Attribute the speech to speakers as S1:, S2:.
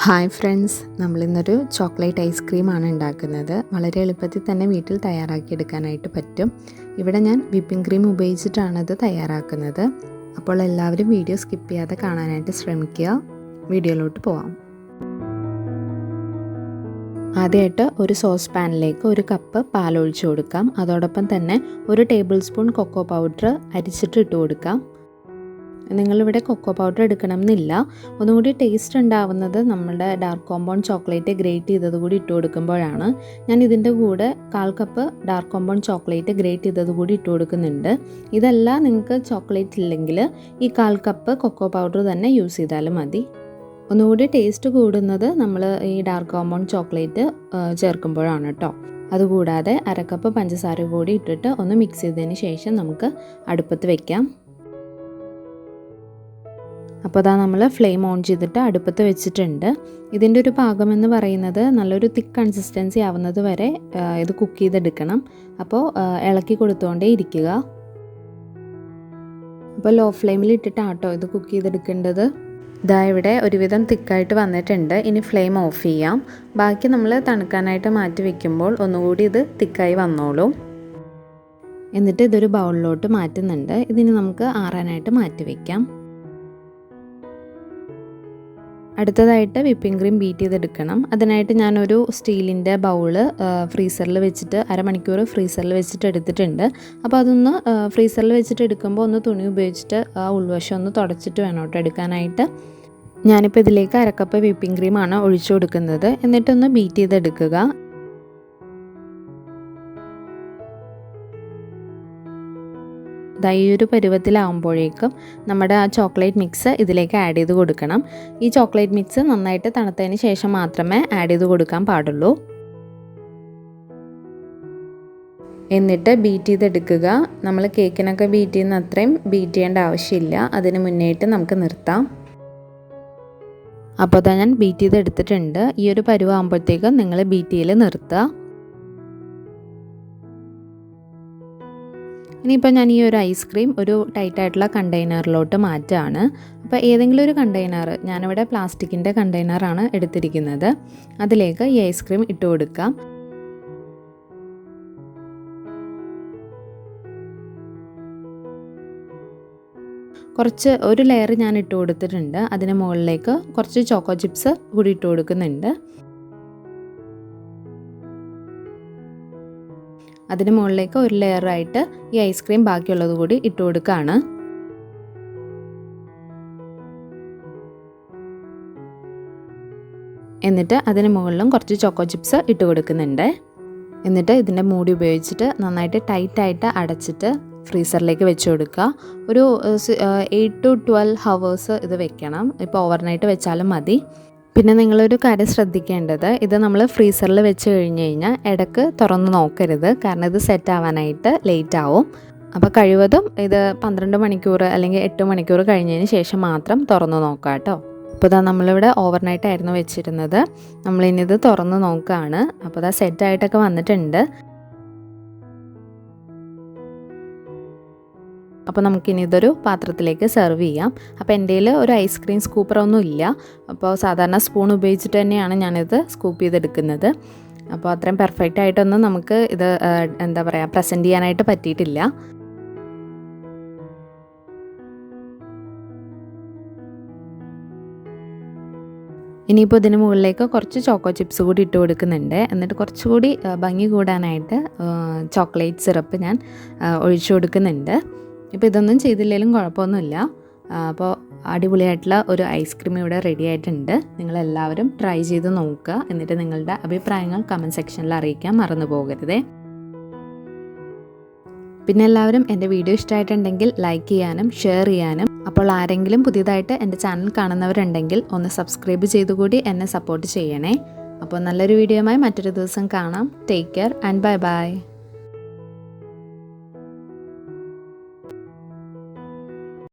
S1: Hi friends, നമ്മളിന്നൊരു chocolate ഐസ്ക്രീമാണ് ഉണ്ടാക്കുന്നത്. വളരെ എളുപ്പത്തിൽ തന്നെ വീട്ടിൽ തയ്യാറാക്കിയെടുക്കാനായിട്ട് പറ്റും. ഇവിടെ ഞാൻ വിപ്പിംഗ് ക്രീം ഉപയോഗിച്ചിട്ടാണ് ഇത് തയ്യാറാക്കുന്നത്. അപ്പോൾ എല്ലാവരും വീഡിയോ സ്കിപ്പ് ചെയ്യാതെ കാണാനായിട്ട് ശ്രമിക്കുക. വീഡിയോയിലോട്ട് പോവാം. ആദ്യമായിട്ട് ഒരു സോസ് പാനിലേക്ക് 1 കപ്പ് പാലൊഴിച്ച് കൊടുക്കാം. അതോടൊപ്പം തന്നെ 1 ടേബിൾ സ്പൂൺ കൊക്കോ പൗഡർ അരിച്ചിട്ട് ഇട്ട് കൊടുക്കാം. നിങ്ങളിവിടെ കൊക്കോ പൗഡർ എടുക്കണം എന്നില്ല. ഒന്നുകൂടി ടേസ്റ്റ് ഉണ്ടാവുന്നത് നമ്മുടെ ഡാർക്ക് കോമ്പൗണ്ട് ചോക്ലേറ്റ് ഗ്രേറ്റ് ചെയ്തത് കൂടി ഇട്ട് കൊടുക്കുമ്പോഴാണ്. ഞാൻ ഇതിൻ്റെ കൂടെ 1/4 cup dark compound chocolate great ചെയ്തത് കൂടി ഇട്ട് കൊടുക്കുന്നുണ്ട്. ഇതല്ല നിങ്ങൾക്ക് ചോക്ലേറ്റ് ഇല്ലെങ്കിൽ ഈ 1/4 കപ്പ് കൊക്കോ പൗഡർ തന്നെ യൂസ് ചെയ്താലും മതി. ഒന്നുകൂടി ടേസ്റ്റ് കൂടുന്നത് നമ്മൾ ഈ ഡാർക്ക് കോമ്പൗണ്ട് ചോക്ലേറ്റ് ചേർക്കുമ്പോഴാണ് കേട്ടോ. അതുകൂടാതെ 1/2 കപ്പ് പഞ്ചസാര കൂടി ഇട്ടിട്ട് ഒന്ന് മിക്സ് ചെയ്തതിന് ശേഷം നമുക്ക് അടുപ്പത്ത് വയ്ക്കാം. അപ്പോൾ അതാ നമ്മൾ ഫ്ലെയിം ഓൺ ചെയ്തിട്ട് അടുപ്പത്ത് വെച്ചിട്ടുണ്ട്. ഇതിൻ്റെ ഒരു പാകം എന്ന് പറയുന്നത് നല്ലൊരു തിക്ക് കൺസിസ്റ്റൻസി ആവുന്നത് വരെ ഇത് കുക്ക് ചെയ്തെടുക്കണം. അപ്പോൾ ഇളക്കി കൊടുത്തുകൊണ്ടേ ഇരിക്കുക. അപ്പോൾ ലോ ഫ്ലെയിമിൽ ഇട്ടിട്ടാട്ടോ ഇത് കുക്ക് ചെയ്തെടുക്കേണ്ടത്. ഇതാ ഇവിടെ ഒരുവിധം തിക്കായിട്ട് വന്നിട്ടുണ്ട്. ഇനി ഫ്ലെയിം ഓഫ് ചെയ്യാം. ബാക്കി നമ്മൾ തണുക്കാനായിട്ട് മാറ്റി വയ്ക്കുമ്പോൾ ഒന്നുകൂടി ഇത് തിക്കായി വന്നോളും. എന്നിട്ട് ഇതൊരു ബൗളിലോട്ട് മാറ്റുന്നുണ്ട്. ഇതിന് നമുക്ക് ആറാനായിട്ട് മാറ്റി വയ്ക്കാം. അടുത്തതായിട്ട് വിപ്പിംഗ് ക്രീം ബീറ്റ് ചെയ്തെടുക്കണം. അതിനായിട്ട് ഞാനൊരു സ്റ്റീലിൻ്റെ ബൗള് ഫ്രീസറിൽ വെച്ചിട്ട് അരമണിക്കൂർ ഫ്രീസറിൽ വെച്ചിട്ട് എടുത്തിട്ടുണ്ട്. അപ്പോൾ അതൊന്ന് ഫ്രീസറിൽ വെച്ചിട്ട് എടുക്കുമ്പോൾ ഒന്ന് തുണി ഉപയോഗിച്ചിട്ട് ആ ഉൾവശം ഒന്ന് തുടച്ചിട്ട് വേണം കേട്ടോ എടുക്കാനായിട്ട്. ഞാനിപ്പോൾ ഇതിലേക്ക് 1/2 കപ്പ് വിപ്പിംഗ് ക്രീമാണ് ഒഴിച്ചു കൊടുക്കുന്നത്. എന്നിട്ടൊന്ന് ബീറ്റ് ചെയ്തെടുക്കുക. ഈ ഒരു പരുവത്തിലാവുമ്പോഴേക്കും നമ്മുടെ ആ ചോക്ലേറ്റ് മിക്സ് ഇതിലേക്ക് ആഡ് ചെയ്ത് കൊടുക്കണം. ഈ ചോക്ലേറ്റ് മിക്സ് നന്നായിട്ട് തണുത്തതിന് ശേഷം മാത്രമേ ആഡ് ചെയ്ത് കൊടുക്കാൻ പാടുള്ളൂ. എന്നിട്ട് ബീറ്റ് ചെയ്തെടുക്കുക. നമ്മൾ കേക്കിനൊക്കെ ബീറ്റ് ചെയ്യുന്ന അത്രയും ബീറ്റ് ചെയ്യേണ്ട ആവശ്യമില്ല. അതിന് മുന്നേയിട്ട് നമുക്ക് നിർത്താം. അപ്പോൾ അതാ ഞാൻ ബീറ്റ് ചെയ്തെടുത്തിട്ടുണ്ട്. ഈ ഒരു പരുവാകുമ്പോഴത്തേക്കും നിങ്ങൾ ബീറ്റ് ചെയ്യൽ നിർത്തുക. ഇനിയിപ്പോൾ ഞാൻ ഈ ഒരു ഐസ്ക്രീം ഒരു ടൈറ്റായിട്ടുള്ള കണ്ടെയ്നറിലോട്ട് മാറ്റുകയാണ്. അപ്പോൾ ഏതെങ്കിലും ഒരു കണ്ടെയ്നർ, ഞാനിവിടെ പ്ലാസ്റ്റിക്കിൻ്റെ കണ്ടെയ്നറാണ് എടുത്തിരിക്കുന്നത്, അതിലേക്ക് ഈ ഐസ്ക്രീം ഇട്ട് കൊടുക്കാം. കുറച്ച് ഒരു ലെയർ ഞാൻ ഇട്ട് കൊടുത്തിട്ടുണ്ട്. അതിന് മുകളിലേക്ക് കുറച്ച് ചോക്കോ ചിപ്സ് കൂടി ഇട്ട് കൊടുക്കുന്നുണ്ട്. അതിന് മുകളിലേക്ക് ഒരു ലെയറായിട്ട് ഈ ഐസ്ക്രീം ബാക്കിയുള്ളത് കൂടി ഇട്ട് കൊടുക്കുകയാണ്. എന്നിട്ട് അതിന് മുകളിലും കുറച്ച് ചോക്കോ ചിപ്സ് ഇട്ട് കൊടുക്കുന്നുണ്ട്. എന്നിട്ട് ഇതിൻ്റെ മൂടി ഉപയോഗിച്ചിട്ട് നന്നായിട്ട് ടൈറ്റായിട്ട് അടച്ചിട്ട് ഫ്രീസറിലേക്ക് വെച്ച് കൊടുക്കുക. ഒരു 8 to 12 hours ഇത് വെക്കണം. ഇപ്പോൾ ഓവർനൈറ്റ് വെച്ചാലും മതി. പിന്നെ നിങ്ങളൊരു കാര്യം ശ്രദ്ധിക്കേണ്ടത്, ഇത് നമ്മൾ ഫ്രീസറിൽ വെച്ച് കഴിഞ്ഞ് കഴിഞ്ഞാൽ ഇടയ്ക്ക് തുറന്ന് നോക്കരുത്. കാരണം ഇത് സെറ്റ് ആവാനായിട്ട് ലേറ്റ് ആവും. അപ്പോൾ കഴിവതും ഇത് 12 മണിക്കൂർ അല്ലെങ്കിൽ 8 മണിക്കൂർ കഴിഞ്ഞതിന് ശേഷം മാത്രം തുറന്ന് നോക്കുക കേട്ടോ. അപ്പോൾ ഇതാ നമ്മളിവിടെ ഓവർനൈറ്റ് ആയിരുന്നു വെച്ചിരുന്നത്. നമ്മളിനി ഇത് തുറന്ന് നോക്കുകയാണ്. അപ്പോൾ ഇതാ സെറ്റായിട്ടൊക്കെ വന്നിട്ടുണ്ട്. അപ്പോൾ നമുക്കിനി ഇതൊരു പാത്രത്തിലേക്ക് സെർവ് ചെയ്യാം. അപ്പോൾ എൻ്റെ കയ്യിൽ ഒരു ഐസ്ക്രീം സ്കൂപ്പറൊന്നും ഇല്ല. അപ്പോൾ സാധാരണ സ്പൂൺ ഉപയോഗിച്ചിട്ട് തന്നെയാണ് ഞാനിത് സ്കൂപ്പ് ചെയ്തെടുക്കുന്നത്. അപ്പോൾ അത്രയും പെർഫെക്റ്റ് ആയിട്ടൊന്നും നമുക്ക് ഇത് എന്താ പറയുക പ്രസൻറ്റ് ചെയ്യാനായിട്ട് പറ്റിയിട്ടില്ല. ഇനിയിപ്പോൾ ഇതിന് മുകളിലേക്ക് കുറച്ച് ചോക്കോ ചിപ്സ് കൂടി ഇട്ട് കൊടുക്കുന്നുണ്ട്. എന്നിട്ട് കുറച്ചുകൂടി ഭംഗി കൂടാനായിട്ട് ചോക്ലേറ്റ് സിറപ്പ് ഞാൻ ഒഴിച്ചു കൊടുക്കുന്നുണ്ട്. ഇപ്പോൾ ഇതൊന്നും ചെയ്തില്ലെങ്കിലും കുഴപ്പമൊന്നുമില്ല. അപ്പോൾ അടിപൊളിയായിട്ടുള്ള ഒരു ഐസ്ക്രീം ഇവിടെ റെഡി ആയിട്ടുണ്ട്. നിങ്ങളെല്ലാവരും ട്രൈ ചെയ്ത് നോക്കുക. എന്നിട്ട് നിങ്ങളുടെ അഭിപ്രായങ്ങൾ കമൻറ്റ് സെക്ഷനിൽ അറിയിക്കാൻ മറന്നു പോകരുതേ. പിന്നെ എല്ലാവരും എൻ്റെ വീഡിയോ ഇഷ്ടമായിട്ടുണ്ടെങ്കിൽ ലൈക്ക് ചെയ്യാനും ഷെയർ ചെയ്യാനും, അപ്പോൾ ആരെങ്കിലും പുതിയതായിട്ട് എൻ്റെ ചാനൽ കാണുന്നവരുണ്ടെങ്കിൽ ഒന്ന് സബ്സ്ക്രൈബ് ചെയ്തുകൂടി എന്നെ സപ്പോർട്ട് ചെയ്യണേ. അപ്പോൾ നല്ലൊരു വീഡിയോയുമായി മറ്റൊരു ദിവസം കാണാം. Take care and bye bye.